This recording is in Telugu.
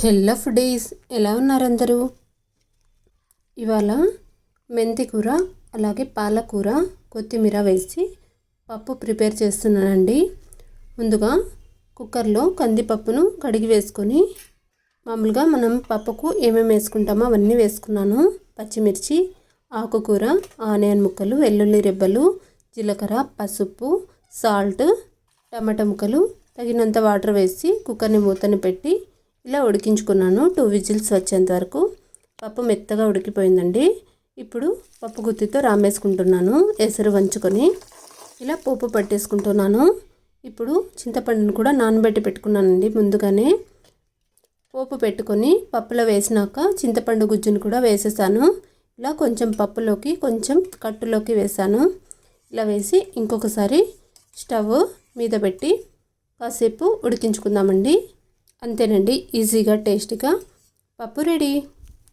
హెల్లో ఫుడీస్ ఎలా ఉన్నారు అందరూ? ఇవాళ మెంతి కూర అలాగే పాలకూర కొత్తిమీర వేసి పప్పు ప్రిపేర్ చేస్తున్నానండి. ముందుగా కుక్కర్లో కందిపప్పును కడిగి వేసుకొని మామూలుగా మనం పప్పుకు ఏమేమి వేసుకుంటామో అవన్నీ వేసుకున్నాను. పచ్చిమిర్చి, ఆకుకూర, ఆనియన్ ముక్కలు, వెల్లుల్లి రెబ్బలు, జీలకర్ర, పసుపు, సాల్ట్, టమాటా ముక్కలు, తగినంత వాటర్ వేసి కుక్కర్ని మూతని పెట్టి ఇలా ఉడికించుకున్నాను. 2 విజిల్స్ వచ్చేంత వరకు. పప్పు మెత్తగా ఉడికిపోయిందండి. ఇప్పుడు పప్పు గుత్తితో రామేసుకుంటున్నాను. ఎసరు వంచుకొని ఇలా పోపు పట్టేసుకుంటున్నాను. ఇప్పుడు చింతపండును కూడా నానబెట్టి పెట్టుకున్నానండి ముందుగానే. పోపు పెట్టుకొని పప్పులో వేసినాక చింతపండు గుజ్జును కూడా వేసేసాను. ఇలా కొంచెం పప్పులోకి కొంచెం కట్టులోకి వేసాను. ఇలా వేసి ఇంకొకసారి స్టవ్ మీద పెట్టి కాసేపు ఉడికించుకుందామండి. అంతేనండి, ఈజీగా టేస్టీగా పప్పు రెడీ.